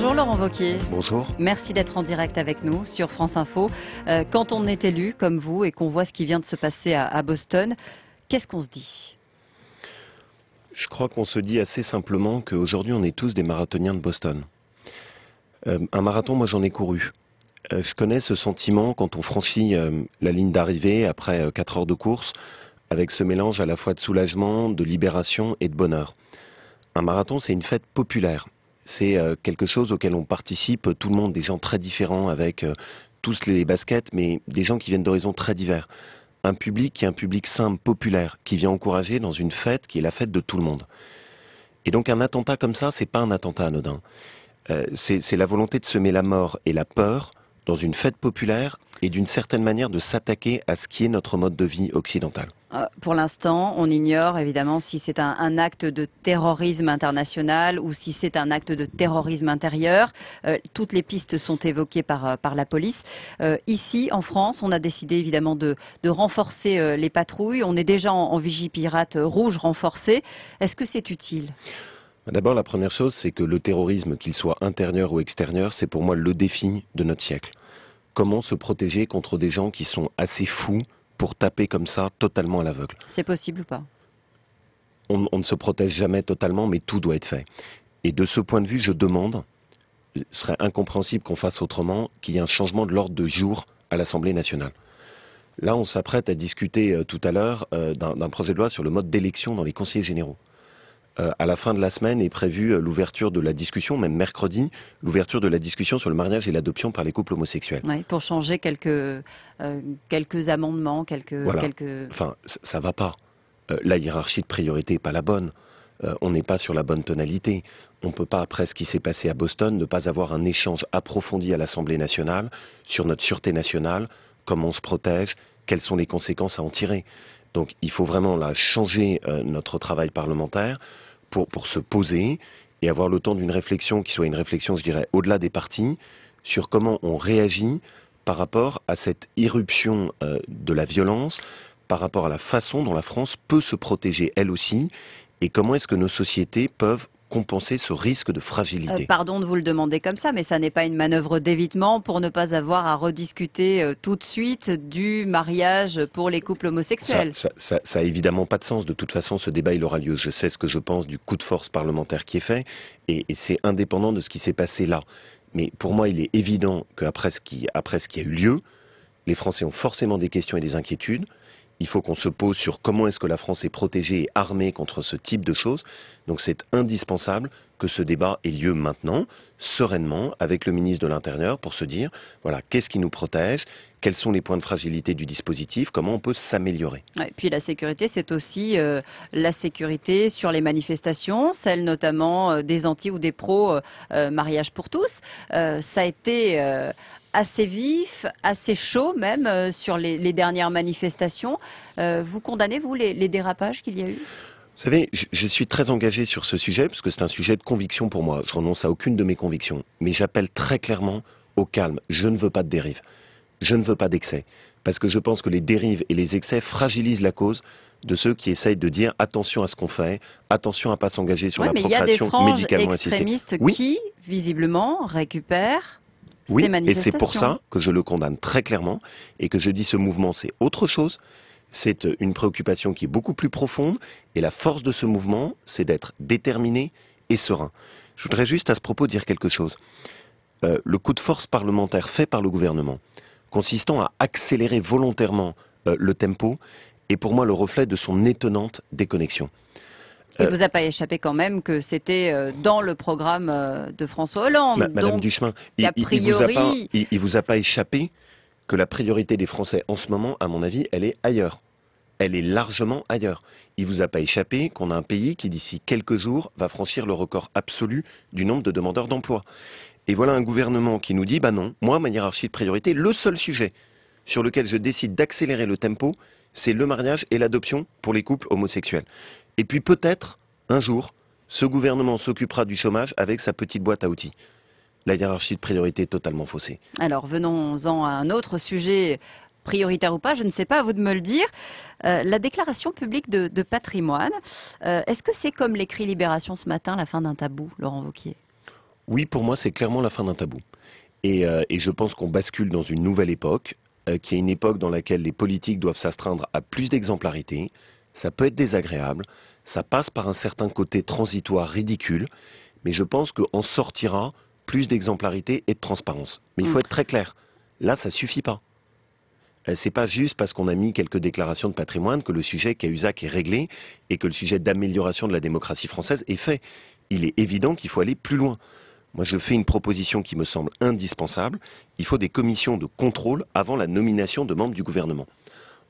Bonjour Laurent Wauquiez. Bonjour. Merci d'être en direct avec nous sur France Info. Quand on est élu comme vous et qu'on voit ce qui vient de se passer à Boston, qu'est-ce qu'on se dit ? Je crois qu'on se dit assez simplement qu'aujourd'hui on est tous des marathoniens de Boston. Un marathon, moi j'en ai couru. Je connais ce sentiment quand on franchit la ligne d'arrivée après 4 heures de course, avec ce mélange à la fois de soulagement, de libération et de bonheur. Un marathon, c'est une fête populaire. C'est quelque chose auquel on participe tout le monde, des gens très différents avec tous les baskets, mais des gens qui viennent d'horizons très divers. Un public qui est un public simple, populaire, qui vient encourager dans une fête qui est la fête de tout le monde. Et donc un attentat comme ça, c'est pas un attentat anodin. C'est la volonté de semer la mort et la peur dans une fête populaire et d'une certaine manière de s'attaquer à ce qui est notre mode de vie occidental. Pour l'instant, on ignore évidemment si c'est un acte de terrorisme international ou si c'est un acte de terrorisme intérieur. Toutes les pistes sont évoquées par la police. Ici, en France, on a décidé évidemment de renforcer les patrouilles. On est déjà en Vigipirate rouge renforcée. Est-ce que c'est utile ? D'abord, la première chose, c'est que le terrorisme, qu'il soit intérieur ou extérieur, c'est pour moi le défi de notre siècle. Comment se protéger contre des gens qui sont assez fous pour taper comme ça, totalement à l'aveugle. C'est possible ou pas ? On ne se protège jamais totalement, mais tout doit être fait. Et de ce point de vue, je demande, ce serait incompréhensible qu'on fasse autrement, qu'il y ait un changement de l'ordre de jour à l'Assemblée nationale. Là, on s'apprête à discuter tout à l'heure d'un projet de loi sur le mode d'élection dans les conseillers généraux. À la fin de la semaine est prévue l'ouverture de la discussion, même mercredi, l'ouverture de la discussion sur le mariage et l'adoption par les couples homosexuels. Oui, pour changer quelques amendements, Voilà. Enfin, ça va pas. La hiérarchie de priorité n'est pas la bonne. On n'est pas sur la bonne tonalité. On ne peut pas, après ce qui s'est passé à Boston, ne pas avoir un échange approfondi à l'Assemblée nationale sur notre sûreté nationale, comment on se protège, quelles sont les conséquences à en tirer. Donc il faut vraiment là changer notre travail parlementaire pour se poser et avoir le temps d'une réflexion qui soit une réflexion, je dirais, au-delà des partis, sur comment on réagit par rapport à cette irruption de la violence, par rapport à la façon dont la France peut se protéger elle aussi, et comment est-ce que nos sociétés peuvent compenser ce risque de fragilité. Pardon de vous le demander comme ça, mais ça n'est pas une manœuvre d'évitement pour ne pas avoir à rediscuter tout de suite du mariage pour les couples homosexuels. Ça a évidemment pas de sens. De toute façon, ce débat, il aura lieu. Je sais ce que je pense du coup de force parlementaire qui est fait, et c'est indépendant de ce qui s'est passé là. Mais pour moi, il est évident qu'après ce qui a eu lieu, les Français ont forcément des questions et des inquiétudes. Il faut qu'on se pose sur comment est-ce que la France est protégée et armée contre ce type de choses. Donc c'est indispensable que ce débat ait lieu maintenant, sereinement, avec le ministre de l'Intérieur, pour se dire, voilà, qu'est-ce qui nous protège, quels sont les points de fragilité du dispositif, comment on peut s'améliorer. Et puis la sécurité, c'est aussi la sécurité sur les manifestations, celle notamment des anti ou des pros mariage pour tous. Ça a été assez vif, assez chaud même sur les dernières manifestations. Vous condamnez, vous, les dérapages qu'il y a eu ? Vous savez, je suis très engagé sur ce sujet, parce que c'est un sujet de conviction pour moi. Je renonce à aucune de mes convictions. Mais j'appelle très clairement au calme. Je ne veux pas de dérive. Je ne veux pas d'excès. Parce que je pense que les dérives et les excès fragilisent la cause de ceux qui essayent de dire attention à ce qu'on fait, attention à ne pas s'engager sur la procréation médicalement assistée. Il y a des franges extrémistes qui, visiblement, récupèrent ces manifestations. Et c'est pour ça que je le condamne très clairement et que je dis ce mouvement, c'est autre chose. C'est une préoccupation qui est beaucoup plus profonde et la force de ce mouvement, c'est d'être déterminé et serein. Je voudrais juste à ce propos dire quelque chose. Le coup de force parlementaire fait par le gouvernement, consistant à accélérer volontairement le tempo, est pour moi le reflet de son étonnante déconnexion. Il ne vous a pas échappé quand même que c'était dans le programme de François Hollande. Madame Duchemin, il vous a pas échappé que la priorité des Français en ce moment, à mon avis, elle est ailleurs. Elle est largement ailleurs. Il vous a pas échappé qu'on a un pays qui, d'ici quelques jours, va franchir le record absolu du nombre de demandeurs d'emploi. Et voilà un gouvernement qui nous dit, bah non, moi, ma hiérarchie de priorité, le seul sujet sur lequel je décide d'accélérer le tempo, c'est le mariage et l'adoption pour les couples homosexuels. Et puis peut-être, un jour, ce gouvernement s'occupera du chômage avec sa petite boîte à outils. La hiérarchie de priorité est totalement faussée. Alors venons-en à un autre sujet, prioritaire ou pas, je ne sais pas, à vous de me le dire. La déclaration publique de patrimoine, est-ce que c'est comme l'écrit Libération ce matin, la fin d'un tabou, Laurent Wauquiez ? Oui, pour moi, c'est clairement la fin d'un tabou. Et je pense qu'on bascule dans une nouvelle époque, qui est une époque dans laquelle les politiques doivent s'astreindre à plus d'exemplarité. Ça peut être désagréable, ça passe par un certain côté transitoire ridicule, mais je pense qu'en sortira plus d'exemplarité et de transparence. Mais il faut être très clair, là, ça suffit pas. C'est pas juste parce qu'on a mis quelques déclarations de patrimoine que le sujet Cahuzac est réglé et que le sujet d'amélioration de la démocratie française est fait. Il est évident qu'il faut aller plus loin. Moi, je fais une proposition qui me semble indispensable. Il faut des commissions de contrôle avant la nomination de membres du gouvernement.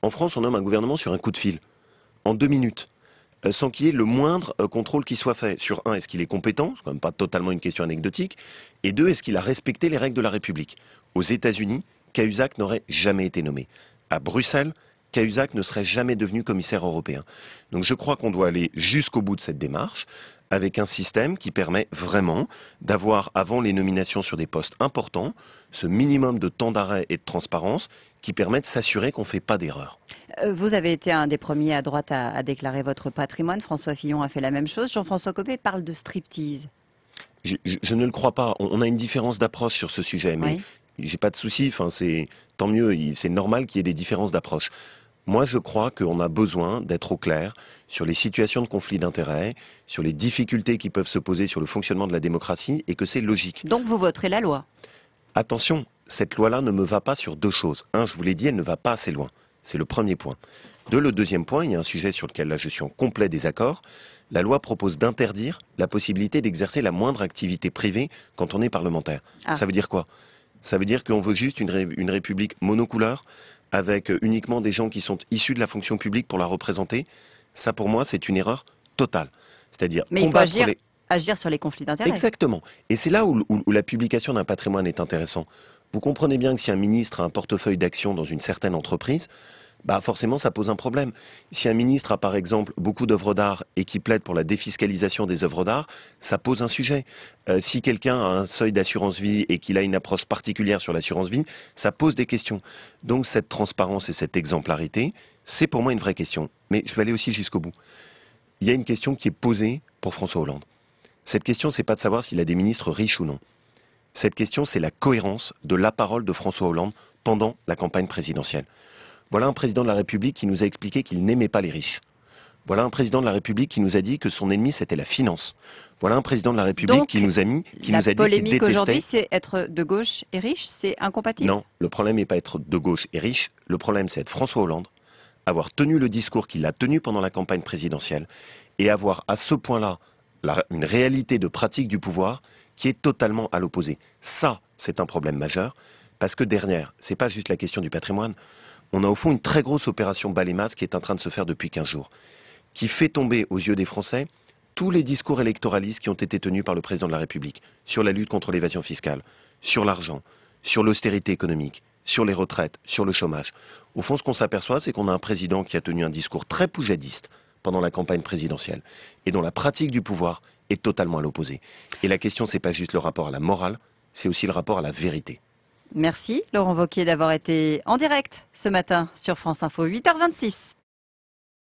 En France, on nomme un gouvernement sur un coup de fil, en 2 minutes, sans qu'il y ait le moindre contrôle qui soit fait. Sur un, est-ce qu'il est compétent? C'est quand même pas totalement une question anecdotique. Et deux, est-ce qu'il a respecté les règles de la République? Aux États-Unis, Cahuzac n'aurait jamais été nommé. À Bruxelles, Cahuzac ne serait jamais devenu commissaire européen. Donc je crois qu'on doit aller jusqu'au bout de cette démarche, avec un système qui permet vraiment d'avoir, avant les nominations sur des postes importants, ce minimum de temps d'arrêt et de transparence qui permet de s'assurer qu'on ne fait pas d'erreur. Vous avez été un des premiers à droite à déclarer votre patrimoine. François Fillon a fait la même chose. Jean-François Copé parle de striptease. Je ne le crois pas. On a une différence d'approche sur ce sujet, mais Oui. j'ai pas de souci. Enfin, c'est tant mieux. C'est normal qu'il y ait des différences d'approche. Moi, je crois qu'on a besoin d'être au clair sur les situations de conflit d'intérêts, sur les difficultés qui peuvent se poser sur le fonctionnement de la démocratie, et que c'est logique. Donc vous voterez la loi. Attention, cette loi-là ne me va pas sur deux choses. Un, je vous l'ai dit, elle ne va pas assez loin. C'est le premier point. Deux, le deuxième point, il y a un sujet sur lequel là je suis en complet désaccord. La loi propose d'interdire la possibilité d'exercer la moindre activité privée quand on est parlementaire. Ah. Ça veut dire quoi? Ça veut dire qu'on veut juste une république monocouleur, avec uniquement des gens qui sont issus de la fonction publique pour la représenter. Ça, pour moi, c'est une erreur totale. C'est-à-dire Mais il faut combattre agir sur les conflits d'intérêts. Exactement. Et c'est là où la publication d'un patrimoine est intéressant. Vous comprenez bien que si un ministre a un portefeuille d'actions dans une certaine entreprise, bah forcément ça pose un problème. Si un ministre a par exemple beaucoup d'œuvres d'art et qui plaide pour la défiscalisation des œuvres d'art, ça pose un sujet. Si quelqu'un a un seuil d'assurance vie et qu'il a une approche particulière sur l'assurance vie, ça pose des questions. Donc cette transparence et cette exemplarité, c'est pour moi une vraie question. Mais je vais aller aussi jusqu'au bout. Il y a une question qui est posée pour François Hollande. Cette question, c'est pas de savoir s'il a des ministres riches ou non. Cette question, c'est la cohérence de la parole de François Hollande pendant la campagne présidentielle. Voilà un président de la République qui nous a expliqué qu'il n'aimait pas les riches. Voilà un président de la République qui nous a dit que son ennemi, c'était la finance. Voilà un président de la République qui nous a dit qu'il détestait... La polémique aujourd'hui, c'est être de gauche et riche, c'est incompatible? Non, le problème n'est pas être de gauche et riche. Le problème, c'est être François Hollande, avoir tenu le discours qu'il a tenu pendant la campagne présidentielle et avoir à ce point-là une réalité de pratique du pouvoir qui est totalement à l'opposé. Ça, c'est un problème majeur, parce que derrière, c'est pas juste la question du patrimoine. On a au fond une très grosse opération balai-masque qui est en train de se faire depuis 15 jours, qui fait tomber aux yeux des Français tous les discours électoralistes qui ont été tenus par le président de la République sur la lutte contre l'évasion fiscale, sur l'argent, sur l'austérité économique, sur les retraites, sur le chômage. Au fond, ce qu'on s'aperçoit, c'est qu'on a un président qui a tenu un discours très poujadiste pendant la campagne présidentielle et dont la pratique du pouvoir est totalement à l'opposé. Et la question, c'est pas juste le rapport à la morale, c'est aussi le rapport à la vérité. Merci Laurent Wauquiez d'avoir été en direct ce matin sur France Info, 8h26.